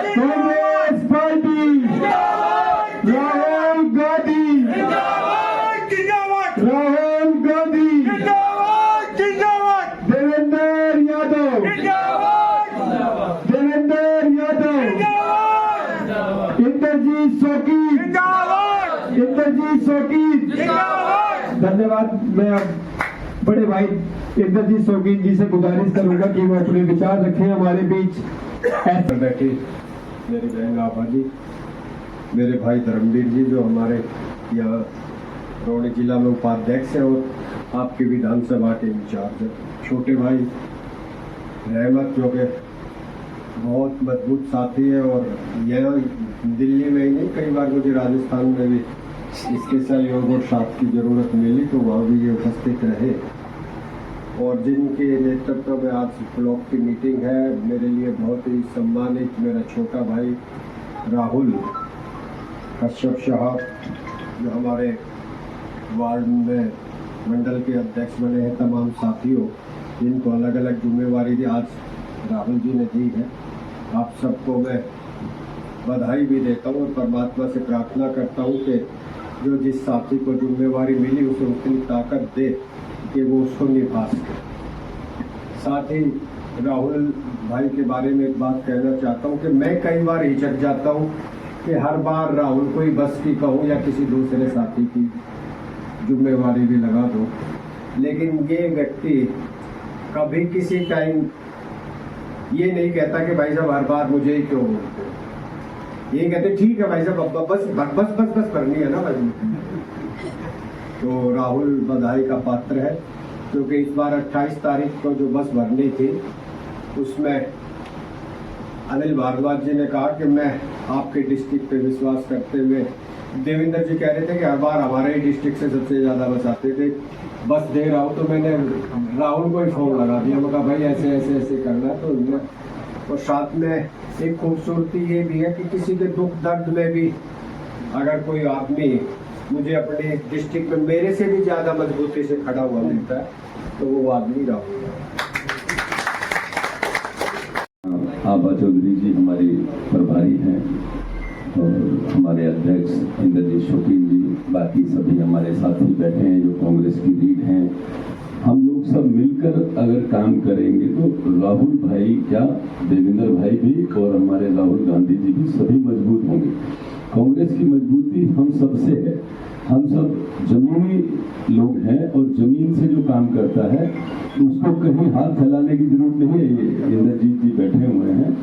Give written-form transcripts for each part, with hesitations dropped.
Congress party Rahul Gandhi Rahul Gandhi Devendra Yadav Indrajit शौकीन धन्यवाद। मैं अब बड़े भाई इंद्रजीत शौकीन जी से गुजारिश करूंगा कि वो अपने विचार रखें हमारे बीच। बैठे मेरी बहन आभा जी, मेरे भाई धर्मवीर जी जो हमारे यहाँ रोहनी जिला में उपाध्यक्ष हैं और आपकी विधानसभा के इंचार्ज हैं, छोटे भाई रहमत जो कि बहुत मजबूत साथी है और यह दिल्ली में ही नहीं, कई बार मुझे राजस्थान में भी इसके सहयोग और साथ की ज़रूरत मिली तो वहाँ भी ये उपस्थित रहे। और जिनके नेतृत्व में आज ब्लॉक की मीटिंग है, मेरे लिए बहुत ही सम्मानित मेरा छोटा भाई राहुल कश्यप साहब जो हमारे वार्ड में मंडल के अध्यक्ष बने हैं, तमाम साथियों जिनको अलग अलग जिम्मेवारी दी आज राहुल जी ने दी है, आप सबको मैं बधाई भी देता हूँ और परमात्मा से प्रार्थना करता हूँ कि जो जिस साथी को जिम्मेवारी मिली उसे उतनी ताकत दे कि वो उसको निभा सके। साथ ही राहुल भाई के बारे में एक बात कहना चाहता हूँ कि मैं कई बार हिचक जाता हूँ कि हर बार राहुल को ही बस की कहूँ या किसी दूसरे साथी की जिम्मेवारी भी लगा दो, लेकिन ये व्यक्ति कभी किसी टाइम ये नहीं कहता कि भाई साहब हर बार मुझे ही क्यों बोलते, ये कहते ठीक है भाई साहब बस बस बस बस करनी है ना भाई। तो राहुल बधाई का पात्र है क्योंकि इस बार 28 तारीख को जो बस भरनी थी उसमें अनिल भारद्वाज जी ने कहा कि मैं आपके डिस्ट्रिक्ट पे विश्वास करते हुए, देवेंद्र जी कह रहे थे कि हर बार हमारे ही डिस्ट्रिक्ट से सबसे ज़्यादा बस आते थे, बस दे रहा हूँ, तो मैंने राहुल को ही फोन लगा दिया, मैं कहा भाई ऐसे ऐसे ऐसे करना है। तो और साथ में एक खूबसूरती ये भी है कि किसी के दुख दर्द में भी अगर कोई आदमी मुझे अपने डिस्ट्रिक्ट में मेरे से भी ज़्यादा मजबूती से खड़ा हुआ मिलता है तो वो आदमी राहुल है। आभा चौधरी जी हमारी प्रभारी हैं और हमारे अध्यक्ष इंद्रजीत शौकीन जी, बाकी सभी हमारे साथी बैठे हैं जो कांग्रेस की लीड हैं। हम लोग सब मिलकर अगर काम करेंगे तो राहुल भाई क्या देवेंद्र भाई भी और हमारे राहुल गांधी जी भी सभी मजबूत होंगे। कांग्रेस की मजबूती हम सबसे है, हम सब जमीनी लोग हैं और जमीन से जो काम करता है उसको कहीं हाथ फैलाने की जरूरत नहीं है। ये इंद्रजीत जी बैठे हुए हैं,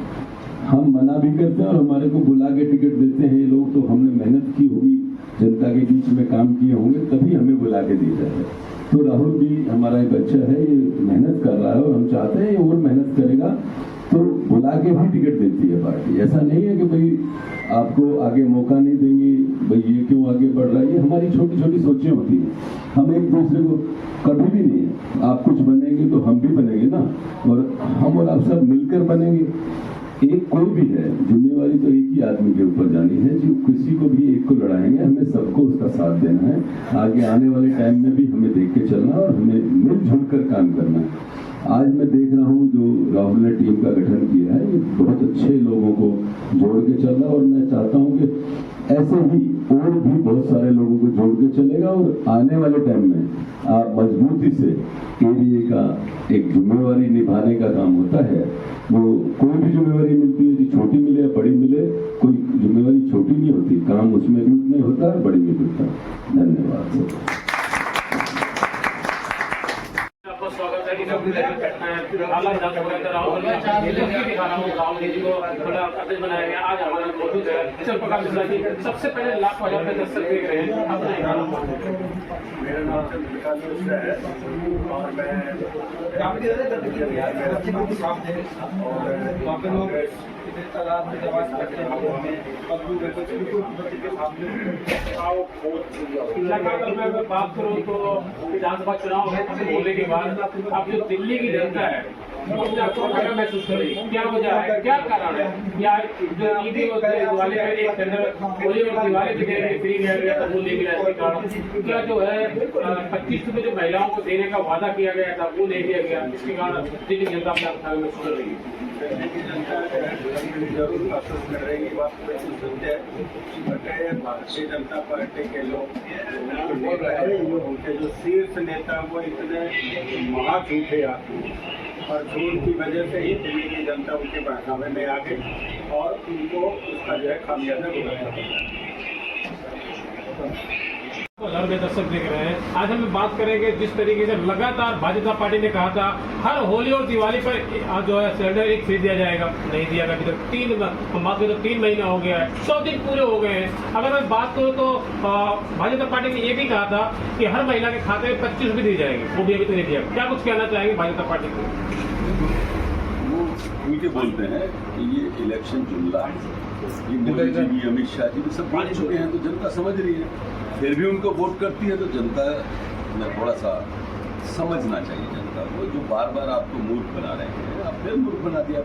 हम मना भी करते हैं और हमारे को बुला के टिकट देते हैं ये लोग, तो हमने मेहनत की होगी, जनता के बीच में काम किए होंगे तभी हमें बुला के दिया जाता है। तो राहुल भी हमारा एक बच्चा है, ये मेहनत कर रहा है और हम चाहते हैं ये और मेहनत करेगा तो बुला के भी टिकट देती है पार्टी। ऐसा नहीं है कि भाई आपको आगे मौका नहीं देंगे, भाई ये क्यों आगे बढ़ रहा है, ये हमारी छोटी छोटी सोचें होती हैं। हम एक दूसरे को कभी भी नहीं है, आप कुछ बनेंगे तो हम भी बनेंगे ना, और हम और आप सब मिलकर बनेंगे। एक कोई भी है, जिम्मेवारी तो एक ही आदमी के ऊपर जानी है, जो किसी को भी एक को लड़ाएंगे, हमें सबको उसका साथ देना है। आगे आने वाले टाइम में भी हमें देख के चलना और हमें मिलजुल कर काम करना है। आज मैं देख रहा हूँ जो राहुल ने टीम का गठन किया है, ये बहुत अच्छे लोगों को जोड़ के चल रहा है और मैं चाहता हूँ कि ऐसे ही और भी बहुत सारे लोगों को जोड़ के चलेगा और आने वाले टाइम में आप मजबूती से एरिया का एक जिम्मेवारी निभाने का काम होता है। वो कोई भी जिम्मेवारी मिलती है, छोटी मिले या बड़ी मिले, कोई जिम्मेवारी छोटी नहीं होती, काम उसमें भी उतना होता है, बड़ी में भी होता है। धन्यवाद। सबसे पहले लाख हजार में दस्तक देख रहे हैं। मेरा नाम विकास मिश्रा है और मैं लगातार मैं बात करूँ तो विधानसभा चुनाव होने के बाद अब जो दिल्ली की जनता है उसने आपको क्या महसूस करी, क्या वजह है, क्या कारण है? या जो ईदी दिवाली में एक टेंडर होली और दिवाली के लिए फ्री किया गया था वो नहीं मिला, इसके कारण क्या जो है 25 रुपये जो महिलाओं को देने का वादा किया गया था वो नहीं दिया गया, इसके कारण दिल्ली जनता अपना महसूस कर रही है। दिल्ली की जनता जरूर आश्वस्त कर रही है, बात बिल्कुल सत्य है। बट भारतीय जनता पार्टी के लोग बोल रहे हैं, उनके जो शीर्ष नेता वो इतने महा झूठे आदमी हैं और झूठ की वजह से ही दिल्ली की जनता उनके बहकावे में आ गई और उनको उसका जो है खामियाजा भुगतना पड़ा। घर में दर्शक देख रहे हैं, आज हम बात करेंगे जिस तरीके से लगातार भाजपा पार्टी ने कहा था हर होली और दिवाली पर जो है सिलेंडर एक फ्री दिया जाएगा, नहीं दिया गया। अभी तक हम बात करें तो 3 महीने हो गया है, 100 दिन पूरे हो गए हैं। अगर मैं बात करूँ तो भाजपा पार्टी ने ये भी कहा था कि हर महिला के खाते में 25 रुपये दी जाएगी, वो भी अभी तो नहीं दिया। क्या कुछ कहना चाहेंगे भाजपा पार्टी को? वो उनके बोलते हैं कि ये इलेक्शन जुमला है, ये मोदी जी भी अमित शाह जी भी सब बोल चुके हैं, तो जनता समझ रही है, फिर भी उनको वोट करती है। तो जनता में थोड़ा सा समझना चाहिए जनता को, जो बार बार आपको मूर्ख बना रहे हैं, आप फिर मूर्ख बना दिया।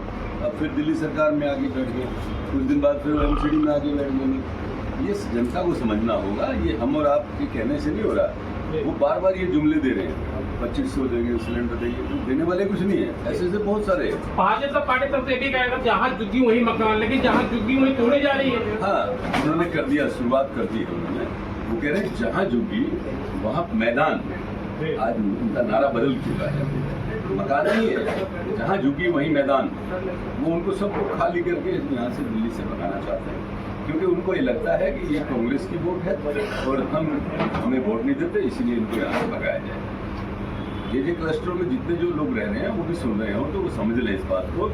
अब फिर दिल्ली सरकार में आगे बैठ गए, कुछ दिन बाद फिर एमसीडी में आगे बैठ गए। ये जनता को समझना होगा, ये हम और आपके कहने से नहीं हो रहा। वो बार बार ये जुमले दे रहे हैं, 2500 देंगे, सिलेंडर देंगे, तो देने वाले कुछ नहीं है, ऐसे ऐसे बहुत सारे हैं। भाजपा पार्टी तरफ से भी कहेगा जहाँ झुग्गी वही मकान, लेकिन जहाँ झुग्गी वही तोड़ी जा रही है। हाँ, उन्होंने कर दिया, शुरुआत कर दी है उन्होंने। वो कह रहे हैं जहाँ झुग्गी वहाँ मैदान। आज उनका नारा बदल चुका है, मकान नहीं है, जहाँ झुग्गी वहीं मैदान। वो उनको सबको खाली करके यहाँ से दिल्ली से भगाना चाहते हैं, क्योंकि उनको ये लगता है कि ये कांग्रेस की वोट है और हमें वोट नहीं देते, इसीलिए इनको यहाँ से भगाया जाए। ये क्लस्टरों में जितने जो लोग रह रहे हैं वो भी सुन रहे हो, तो वो समझ लें इस बात को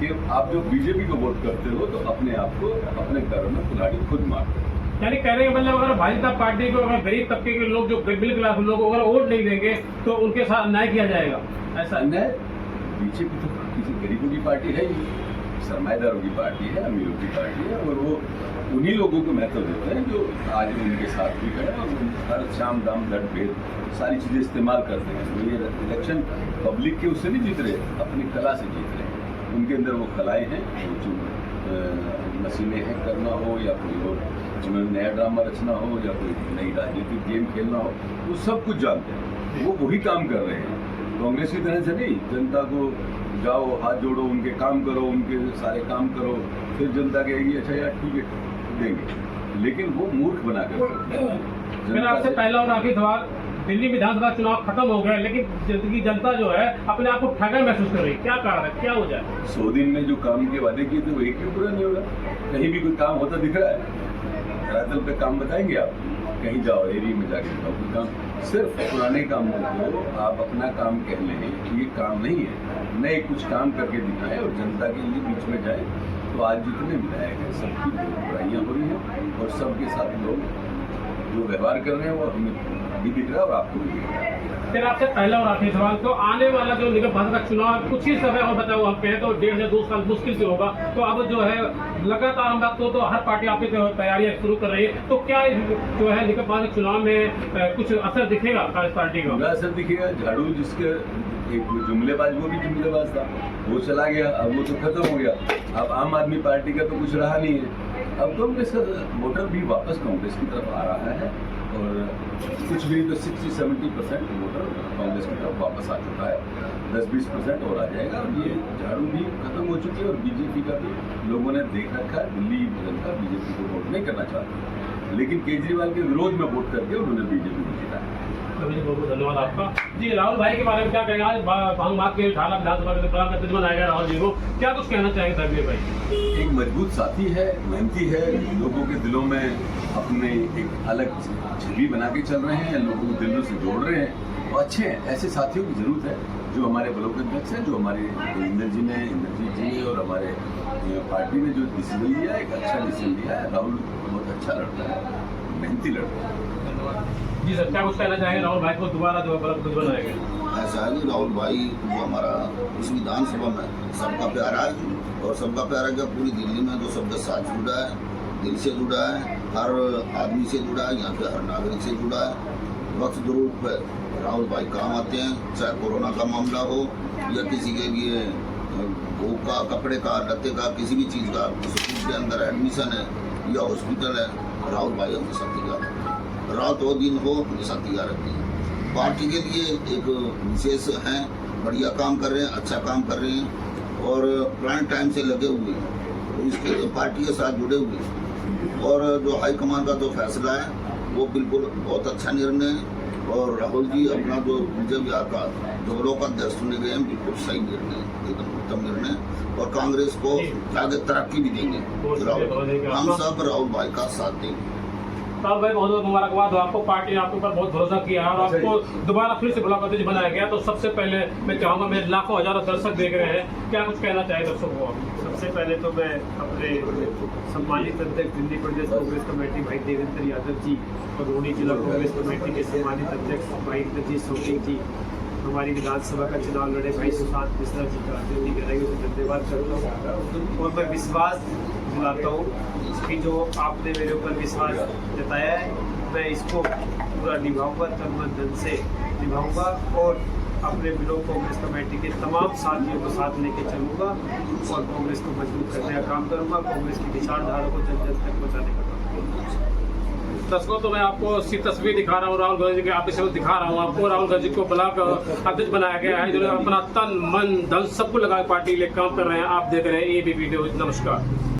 कि आप जो बीजेपी को वोट करते हो तो अपने आप को अपने पैरों में कुल्हाड़ी खुद मारते हो। यानी कह रहे हैं मतलब अगर भाजपा पार्टी को अगर गरीब तबके के लोग जो मिडिल क्लास लोग अगर वोट नहीं देंगे तो उनके साथ अन्याय किया जाएगा। ऐसा अन्याय बीजेपी तो किसी गरीबों की पार्टी है ही, सरमाएदारों की पार्टी है, अमीरों की पार्टी है, और वो उन्हीं लोगों को महत्व देते हैं जो आज उनके साथ भी खड़े और हर शाम दाम दर भेद सारी चीज़ें इस्तेमाल करते हैं। तो ये इलेक्शन पब्लिक के उससे नहीं जीत रहे, अपनी कला से जीत रहे हैं। उनके अंदर वो कलाएँ हैं, जो मशीनें हैक करना हो या कोई और उन्हें नया ड्रामा रचना हो या कोई नई राजनीतिक गेम खेलना हो, वो सब कुछ जानते हैं, वो वही काम कर रहे हैं। कांग्रेस की तरह से नहीं, जनता को जाओ हाथ जोड़ो, उनके काम करो, उनके सारे काम करो, फिर जनता कहेगी अच्छा यार ठीक है देंगे, लेकिन वो मूर्ख बना कर। मेरा आपसे पहला और आखिरी सवाल, दिल्ली विधानसभा चुनाव खत्म हो गया लेकिन जनता जो है अपने आप को ठगा महसूस कर रही है, क्या कारण है, क्या हो जाए? 100 दिन में जो काम के वादे किए थे वो एक भी पूरा नहीं होगा। कहीं भी कोई काम होता दिख रहा है? धरातल पे काम बताएंगे आप? कहीं जाओ एरिया में जाके बताओ कोई काम। सिर्फ पुराने काम को आप अपना काम कह लें कि ये काम नहीं है, नए कुछ काम करके दिखाएं और जनता के लिए बीच में जाए। तो आज जितने विधायक हैं सबकी बुराइयाँ हो रही हैं और सबके साथ लोग जो व्यवहार कर रहे हैं वो हमें भी दिख रहा है और आपको भी दिख रहा है। फिर आपसे पहला और आखिरी सवाल, तो आने वाला जो निगम पालिका का चुनाव कुछ ही समय और बताओ, हम कहें तो 1.5 से 2 साल मुश्किल से होगा। तो अब जो है लगातार हम बात तो हर पार्टी आपकी तैयारियां शुरू कर रही है, तो क्या जो है निगम पालिका चुनाव में कुछ असर दिखेगा कांग्रेस पार्टी का? पूरा असर दिखेगा। झाड़ू जिसके एक जुमलेबाज, वो भी जुमलेबाज था, वो चला गया, अब वो तो खत्म हो गया। अब आम आदमी पार्टी का तो कुछ रहा नहीं है। अब कांग्रेस का वोटर भी वापस कांग्रेस की तरफ आ रहा है और कुछ भी तो 60-70% वोटर कांग्रेस की तरफ वापस आ चुका है, 10-20% और आ जाएगा। और ये झाड़ू भी खत्म हो चुकी है और बीजेपी का भी लोगों ने देख रखा है। दिल्ली जनता बीजेपी को वोट नहीं करना चाहती, लेकिन केजरीवाल के विरोध में वोट करके उन्होंने बीजेपी को जिताया। बहुत बहुत धन्यवाद आपका। जी, राहुल भाई के बारे में क्या कहेंगे? आज भांगबाद के ढाला विधानसभा के प्रोग्राम का तिजमन आएगा, राहुल जी को क्या कुछ कहना चाहेंगे साहब भाई? एक मजबूत साथी है, मेहनती है, लोगों के दिलों में अपने एक अलग छवि बना के चल रहे हैं, लोगों को दिलों से जोड़ रहे हैं और अच्छे हैं। ऐसे साथियों की जरूरत है जो हमारे ब्लॉक अध्यक्ष हैं, जो हमारे इंद्रजीत जी और हमारे पार्टी ने जो डिसीजन लिया, एक अच्छा डिसीजन लिया है। राहुल बहुत अच्छा लड़का है, मेहनती लड़का है। जी सर, क्या कुछ कहना चाहेंगे राहुल भाई को दोबारा जो तिजमन आएगा? ऐसा है कि राहुल भाई जो हमारा इस विधानसभा में सबका प्यारा है और सबका प्यारा क्या पूरी दिल्ली में जो सबके साथ जुड़ा है, दिल से जुड़ा है, हर आदमी से जुड़ा है, यहाँ के हर नागरिक से जुड़ा है। वक्त जरूरत पर राहुल भाई काम आते हैं, चाहे कोरोना का मामला हो या किसी के लिए भूख का, कपड़े का, लत्ते का, किसी भी चीज़ का, स्कूल के अंदर एडमिशन है या हॉस्पिटल है, राहुल भाई हमेशा तैयार है। रात हो दिन हो हमेशा तैयार रहती है। पार्टी के लिए एक विशेष हैं, बढ़िया काम कर रहे हैं, अच्छा काम कर रहे हैं और पुराने टाइम से लगे हुए हैं, तो इसके पार्टी के साथ जुड़े हुए हैं। और जो हाईकमान का जो फैसला है वो बिल्कुल बहुत अच्छा निर्णय है। और राहुल जी अपना जो विजय विहार का जो लोक अध्यक्ष चुने गए हैं, बिल्कुल सही निर्णय है, एकदम उत्तम निर्णय। और कांग्रेस को आगे तरक्की भी देंगे। हम सब राहुल भाई का साथ देंगे। राहुल भाई बहुत बहुत मुबारकबाद हो आपको। पार्टी ने आपके ऊपर बहुत भरोसा किया है और आपको दोबारा फिर से ब्लॉक अध्यक्ष बनाया गया। तो सबसे पहले मैं चाहूँगा, मेरे लाखों हजारों दर्शक देख रहे हैं, क्या कुछ कहना चाहिए दर्शकों को? सबसे पहले तो मैं अपने सम्मानित अध्यक्ष दिल्ली प्रदेश कांग्रेस कमेटी भाई देवेंद्र यादव जी और रोहनी जिला कांग्रेस कमेटी के सम्मानित अध्यक्ष भाई इंद्रजीत शौकीन जी, हमारी विधानसभा का चुनाव लड़े भाई सुशांत मिश्रा जी का दिल की गहराइयों से धन्यवाद करता हूँ। और मैं विश्वास दिलाता हूँ कि जो आपने मेरे ऊपर विश्वास जताया है, मैं इसको पूरा निभाऊंगा, तन मन धन से निभाऊंगा और अपने ब्लॉक कांग्रेस कमेटी के तमाम साथियों को साथ लेके चलूंगा और कांग्रेस को मजबूत करने का काम करूंगा। कांग्रेस की विचारधारा को जन जन तक पहुँचाने का काम करूंगा। दर्शकों, तो मैं आपको इसकी तस्वीर दिखा रहा हूँ, राहुल गांधी के आप इसे दिखा रहा हूँ आपको। राहुल गांधी को ब्लॉक अध्यक्ष बनाया गया है, जो अपना तन मन धन सबको लगा पार्टी के लिए काम कर रहे हैं। आप देख रहे हैं एबीपी न्यूज। नमस्कार।